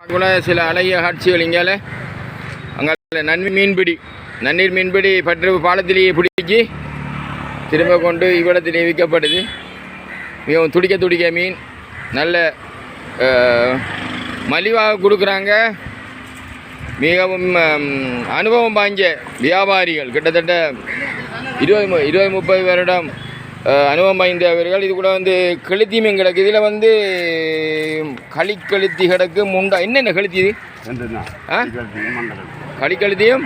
கூட சில அழகிய காட்சிகள் இங்கால அங்கே நன்னீர் மீன்பிடி பற்று பாலத்திலேயே பிடிச்சி திரும்ப கொண்டு இவ்விடத்திலே விற்கப்படுது. மிகவும் துடிக்க மீன் நல்ல மலிவாக கொடுக்குறாங்க. மிகவும் அனுபவம் வாங்கிய வியாபாரிகள் கிட்டத்தட்ட 20-30 வருடம் அனுபவம் வாய்ந்தவர்கள். இது கூட கெளுத்தி மீன் கிடக்கு. இதில் களிக்கெளுத்தி கிடக்கு. முண்டா என்னென்ன கெளுத்தி இது? களிக்கெளுத்தியும்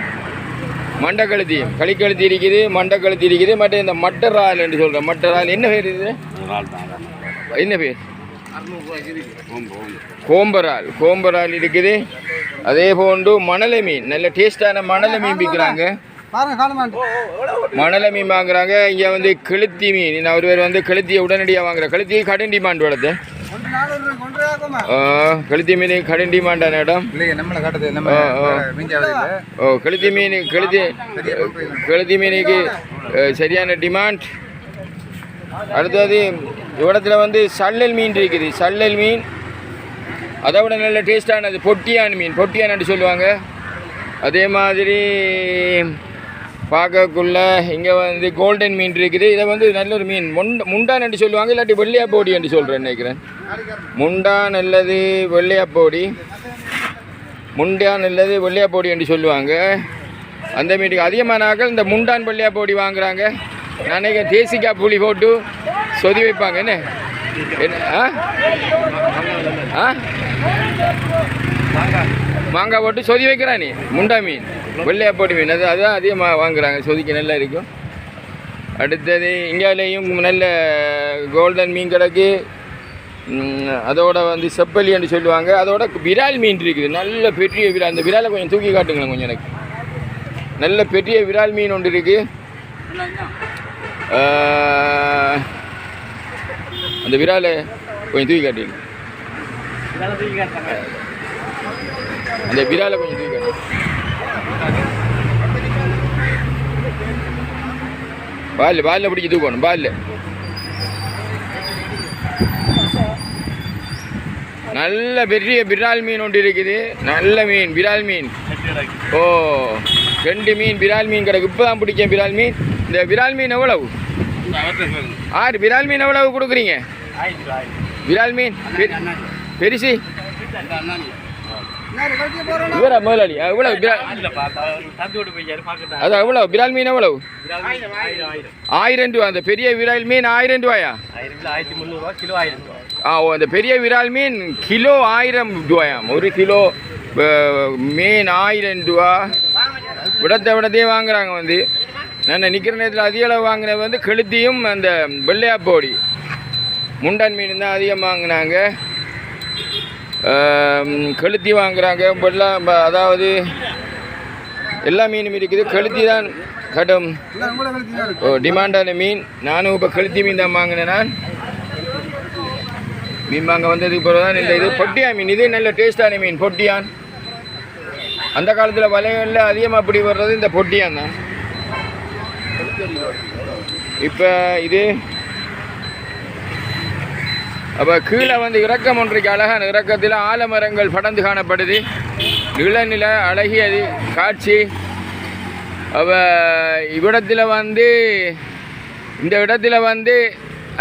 மண்டக்கெளுத்தியும். களிக்கெளுத்தி இருக்குது, மண்டக்கெளுத்தி இருக்குது. மற்ற இந்த மட்டரால் என்று சொல்கிறேன். மட்டரால் என்ன பேர் இது? என்ன பேர்? கோம்பரால் இருக்குது. அதே போன்று மணலை மீன், நல்ல டேஸ்டான மணலை மீன் விற்கிறாங்க. மணலை மீன் வாங்குறாங்க. இங்கே கெளுத்தி மீன் ஒரு பேர் கெளுத்தியை உடனடியாக வாங்குற. கெளுத்தி கடன் டிமாண்ட் வளர்த்து. கெளுத்தி மீன் கடன் டிமாண்டான இடம். கெளுத்தி மீனுக்கு சரியான டிமாண்ட். அடுத்தது இவ்விடத்துல சல்லல் மீன் இருக்குது. சல்லல் மீன் அதை விட நல்ல டேஸ்டானது பொட்டியான் மீன். பொட்டியான்னு சொல்லுவாங்க. அதே மாதிரி பார்க்கக்குள்ள இங்கே கோல்டன் மீன் இருக்குது. இதை நல்ல ஒரு மீன் முண்டான் என்று சொல்லுவாங்க, இல்லாட்டி வெள்ளையாப்போடி என்று சொல்கிறேன் நினைக்கிறேன். முண்டான் அல்லது வெள்ளையாப்போடி, முண்டான் அல்லது வெள்ளையாப்போடி என்று சொல்லுவாங்க. அந்த மீனுக்கு அதிகமான ஆக்கள் இந்த முண்டான் வெள்ளையாப்போடி வாங்குறாங்க. நினைக்கிறேன் தேசிக்காய் புளி போட்டு சொதி வைப்பாங்க. என்ன மாங்காய் போட்டு சொதி வைக்கிறா நீ. முண்டா மீன், வெள்ளையாப்போடி மீன் அதுதான் அதிகமாக வாங்குறாங்க. சொதிக்கு நல்லா இருக்கும். அடுத்தது இந்தியாவிலேயும் நல்ல கோல்டன் மீன் கிடக்கு. அதோட செப்பலி என்று சொல்லுவாங்க. அதோட விரால் மீன் இருக்குது. நல்ல பெரிய விரால். அந்த விராலை கொஞ்சம் தூக்கி காட்டுங்களேன் கொஞ்சம். எனக்கு நல்ல பெரிய விரால் மீன் ஒன்று இருக்குது. அந்த விராலை கொஞ்சம் தூக்கி காட்டுங்க. அந்த விராலை கொஞ்சம் தூக்கி காட்டு. பாலில் பிடிச்சி தூக்கணும். பாலில் நல்ல பெரிய விரால் மீன் ஒன்று இருக்குது. நல்ல மீன் விரால் மீன். ஓ 2 மீன் விரால் மீன் கிடக்கு. இப்போ தான் பிடிச்சேன் விரால் மீன். இந்த விரால் மீன் எவ்வளவு? 6 விரால் மீன் எவ்வளவு கொடுக்குறீங்க? விரால் மீன் பெருசு இவரா முதலாளி? எவ்வளவு அதான் எவ்வளவு விரால் மீன்? எவ்வளவு? 1000 ரூபா. அந்த பெரிய விரால் மீன் 1000 ரூபாயா? அந்த பெரிய விரால் மீன் கிலோ 1000 ரூபாயாம். 1 கிலோ மீன் 1000 ரூபா. விடத்தையே வாங்குறாங்க. நான் நிற்கிற நேரத்தில் அதிக அளவு வாங்கினது கெளுத்தியும் அந்த வெள்ளையாப்போடி முண்டான் மீன் தான் அதிகம் வாங்கினாங்க. கெளுத்தி வாங்குறாங்க. அதாவது எல்லா மீனும் இருக்குது. கெளுத்தி தான் கடும் டிமாண்டான மீன். நானும் இப்போ கெளுத்தி மீன் தான் வாங்கினேன். நான் மீன் வாங்க வந்ததுக்கு பிறகு தான் இந்த இது பொட்டியான் மீன். இது நல்ல டேஸ்டான மீன் பொட்டியான். அந்த காலத்தில் வலைகளில் அதிகமாக அப்படி வர்றது இந்த பொட்டியான் தான். இப்போ இது அப்போ கீழே இறக்கம் ஒன்றைக்கு அழகான இறக்கத்தில் ஆலமரங்கள் படர்ந்து காணப்படுது. நில அழகியது காட்சி. அப்போ இவ்விடத்தில் இந்த இடத்துல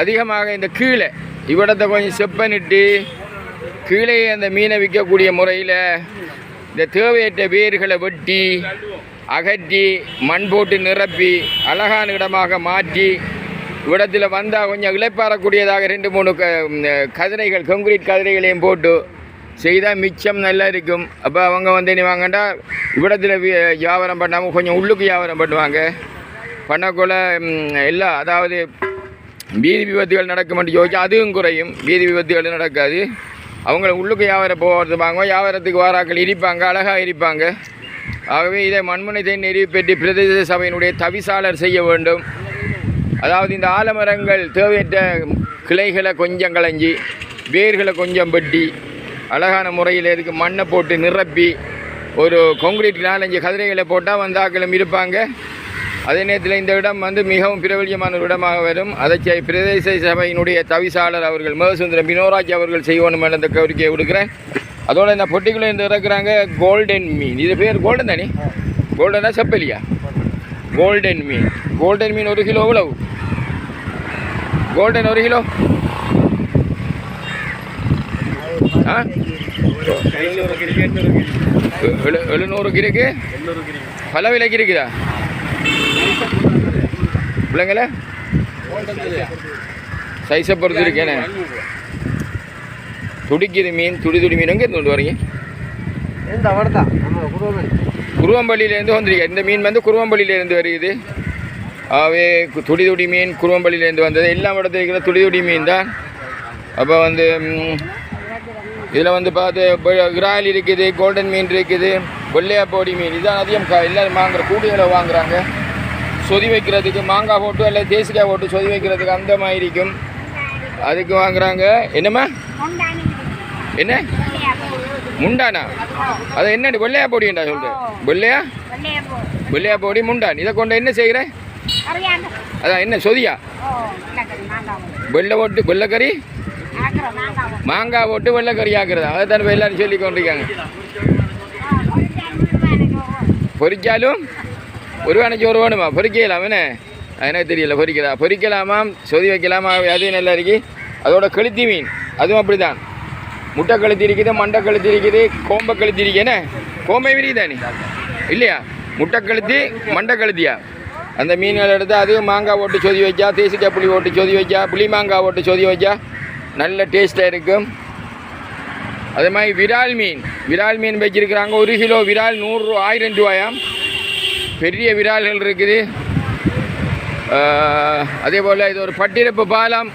அதிகமாக இந்த கீழே இவ்விடத்தை கொஞ்சம் செப்பனிட்டு கீழே அந்த மீனை விற்கக்கூடிய முறையில் இந்த தேவையற்ற வேர்களை வெட்டி அகற்றி மண் போட்டு நிரப்பி அழகான இடமாக மாற்றி இவ்விடத்தில் கொஞ்சம் இளைப்பாறக்கூடியதாக 2-3 கதிரைகள் கான்கிரீட் கதிரைகளையும் போட்டு செய்தால் மிச்சம் நல்லா இருக்கும். அப்போ அவங்க நீ வாங்கண்டா இவ்விடத்தில் வியாபாரம் பண்ணாமல் கொஞ்சம் உள்ளுக்கு வியாபாரம் பண்ணுவாங்க. பண்ணக்குள்ள எல்லாம் அதாவது வீதி விபத்துகள் நடக்குமென்று யோசிச்சு அதுவும் குறையும். வீதி விபத்துகள் நடக்காது. அவங்கள உள்ளுக்கு வியாபாரம் போகிறது வாங்க. வியாபாரத்துக்கு வாராக்கள் இருப்பாங்க, அழகாக இருப்பாங்க. ஆகவே இதை மண்முனை நெறி பெற்று பிரதேச சபையினுடைய தவிசாளர் செய்ய வேண்டும். அதாவது இந்த ஆலமரங்கள் தேவையற்ற கிளைகளை கொஞ்சம் களைஞ்சி வேர்களை கொஞ்சம் வெட்டி அழகான முறையில் இதுக்கு மண்ணை போட்டு நிரப்பி ஒரு கான்கிரீட் 4-5 கதிரைகளை போட்டால் ஆக்களும் இருப்பாங்க. அதே நேரத்தில் இந்த இடம் மிகவும் பிரபல்யமான ஒரு இடமாக வரும். அதை பிரதேச சபையினுடைய தவிசாளர் அவர்கள் மேசுந்தரம் பினோராஜ் அவர்கள் செய்யணும் என்ற கோரிக்கையை விடுக்கிறேன். அதோட இந்த பொட்டிக்குள்ளே இருந்து இறக்குறாங்க கோல்டன் மீன். இது பேர் கோல்டன் தானே? கோல்டனா செப்பலியா? கோல்டன் மீன். கோல்டன் மீன் 1 கிலோ எவ்வளவு? கோல்டன் 1 கிலோ ஆ 700 இருக்கு. பல விலைக்கு இருக்குதா பிள்ளைங்கள? சைஸை பொறுத்து இருக்கேனே. துடிக்கிற மீன், துடி மீன் எங்கே இருந்து கொண்டு வரீங்க? குருவம்பள்ளியிலேருந்து வந்துருக்கீங்க. இந்த மீன் வந்து குருவம்பள்ளியிலேருந்து வருது. ஆகவே துடி மீன் குருவம்பள்ளியிலேருந்து வந்தது. எல்லா இடத்துல இருக்கிற துடி மீன் தான். அப்போ வந்து இதில் வந்து பார்த்து இறால் இருக்குது, கோல்டன் மீன் இருக்குது, வெள்ளையாப்போடி மீன். இதுதான் அதிகம் எல்லோரும் வாங்குற கூடிகளை வாங்குறாங்க. சொதி வைக்கிறதுக்கு மாங்காய் போட்டு அல்ல தேசிக்காய் போட்டு சொதி வைக்கிறதுக்கு அந்த மாதிரி இருக்கும். அதுக்கு வாங்குறாங்க. என்னம்மா? என்ன முண்டானா? அதை என்ன வெள்ளையா போடிண்டா சொல்கிறேன்? வெள்ளையா போடி முண்டான். இதை கொண்டு என்ன செய்கிறேன்? அதான் என்ன சொதியா? வெள்ளைக்கறி மாங்காய் போட்டு வெள்ளைக்கறி ஆக்குறதா? அதை தான் எல்லாரும் சொல்லி கொண்டிருக்காங்க. பொரிச்சாலும் ஒரு வேணைக்கு ஒரு வேணுமா? பொரிக்கலாம் என்ன? எனக்கு தெரியல. பொரிக்கலாமா சொதி வைக்கலாமா? அதுவும் நல்லா இருக்கு. அதோட கழுத்தி மீன் அதுவும் அப்படி தான். முட்டை கழுத்தி இருக்குது, மண்டை கழுத்தி இருக்குது, கோம்பை கழுத்தி இருக்கு. என்ன கோம்பை மீன் தானே இல்லையா? முட்டை கழுத்தி மண்டை கழுத்தியா? அந்த மீன்கள் எடுத்து அதுவும் மாங்காய் போட்டு சொதி வைச்சா, தேசிக்காய் புளி போட்டு சொதி வைச்சா, புளி மாங்காய் போட்டு சொதி வைச்சா நல்ல டேஸ்ட்டாக இருக்கும். அதே மாதிரி விரால் மீன் வச்சிருக்கிறாங்க. 1 கிலோ விரால் 1000 ரூபாயாம். பெரிய விரால்கள் இருக்குது. அதே போல் இது ஒரு பட்டிருப்பு பாலம்.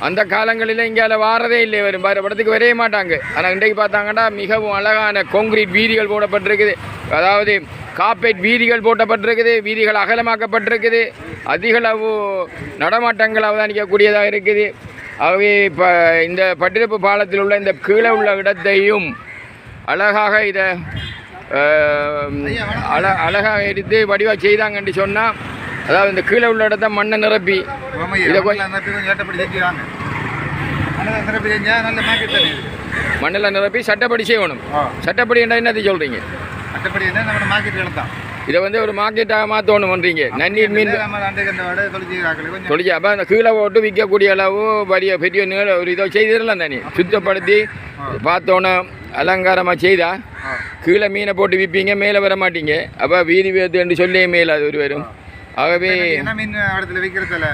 அந்த காலங்களில் இங்கே வாரதே இல்லை, வரும் படத்துக்கு வரைய மாட்டாங்க. ஆனால் இன்றைக்கு பார்த்தாங்கன்னா மிகவும் அழகான கான்கிரீட் வீதிகள் போடப்பட்டிருக்குது. அதாவது காப்பேட் வீதிகள் போட்டப்பட்டிருக்குது. வீதிகள் அகலமாக்கப்பட்டிருக்குது. அதிகளவு நடமாட்டங்கள் அவதானிக்கக்கூடியதாக இருக்குது. ஆகவே இப்போ இந்த பட்டிருப்பு பாலத்தில் உள்ள இந்த கீழே உள்ள இடத்தையும் அழகாக இதை அழகாக எடுத்து வடிவாக செய்தாங்கன்னு சொன்னால், அதாவது இந்த கீழே உள்ள இடத்த மண்ணை நிரப்பி இதை மண்ணில் நிரப்பி சட்டப்படி செய்யணும். சட்டப்படி என்ன என்னத்தை சொல்கிறீங்க? இதை வந்து ஒரு மார்க்கெட்டாக மாற்றணும் பண்ணுறீங்க. நன்னீர் மீன் தொழிற்சி. அப்போ அந்த கீழே போட்டு விற்கக்கூடிய அளவு பெரிய நீள ஒரு இதை செய்திடலாம் தானே. சுத்தப்படுத்தி பார்த்தோன்னே அலங்காரமாக செய்தா கீழே மீனை போட்டு விற்பீங்க, மேலே வர மாட்டீங்க. அப்போ வீதி வேத்து என்று சொல்லி மேலே அது ஒரு வரும். ஆகவே மீன் இடத்துல விற்கிறதில்ல.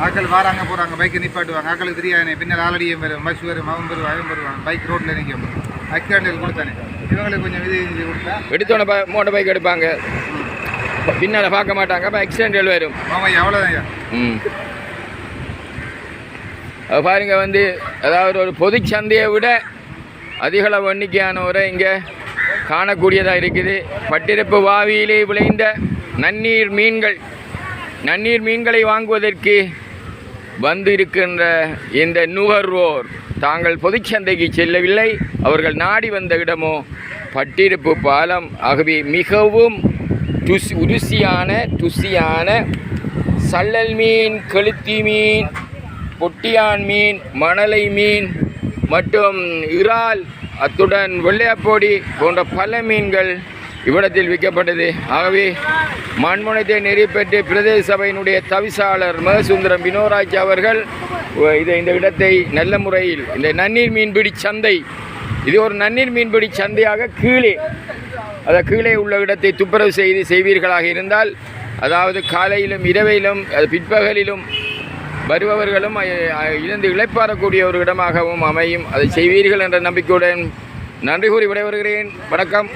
ஆக்கள் வராங்க போகிறாங்க, பைக்கை நிப்பாட்டுவாங்க. ஆக்களுக்கு தெரியாது பின்னால் ஆல்ரெடியும் வரும், பஸ் வரும், அவன் வருவாங்க. பைக் ரோட்டில் நிற்கும். அக்கேண்டில் கொடுத்தானே இவங்களுக்கு கொஞ்சம் இது கொடுத்தா எடுத்தோன்னே மோட்டர் பைக் எடுப்பாங்க, பின்னால் பார்க்க மாட்டாங்க. அப்போ ஆக்சிடென்ட்கள் வரும். ஆமாம், எவ்வளோதான். அது பாருங்க வந்து அதாவது ஒரு பொது சந்தையை விட அதிகளவு எண்ணிக்கையானவரை இங்கே காணக்கூடியதாக இருக்குது. பட்டிருப்பு வாவியிலே விளைந்த நன்னீர் மீன்களை வாங்குவதற்கு வந்து இருக்கின்ற இந்த நுகர்வோர் தாங்கள் பொதுச்சந்தைக்கு செல்லவில்லை. அவர்கள் நாடி வந்த இடமோ பட்டிருப்பு பாலம். ஆகவே மிகவும் ருசியான சல்லல் மீன், கெளுத்தி மீன், பொட்டியான் மீன், மணலை மீன் மற்றும் இறால், அத்துடன் வெள்ளையப்போடி போன்ற பல மீன்கள் இவ்விடத்தில் விற்கப்பட்டது. ஆகவே மண்முனைத்தை நெறிப்பெற்று பிரதேச சபையினுடைய தவிசாளர் மகசுந்தரம் வினோராஜ் அவர்கள் இந்த இடத்தை நல்ல முறையில் இந்த நன்னீர் மீன்பிடி சந்தை, இது ஒரு நன்னீர் மீன்பிடி சந்தையாக கீழே உள்ள இடத்தை துப்புரவு செய்வீர்களாக இருந்தால், அதாவது காலையிலும் இரவையிலும் பிற்பகலிலும் வருபவர்களும் இருந்து இளைப்பாறக்கூடிய ஒரு இடமாகவும் அமையும். அதை செய்வீர்கள் என்ற நம்பிக்கையுடன் நன்றி கூறி விடைபெறுகிறேன். வணக்கம்.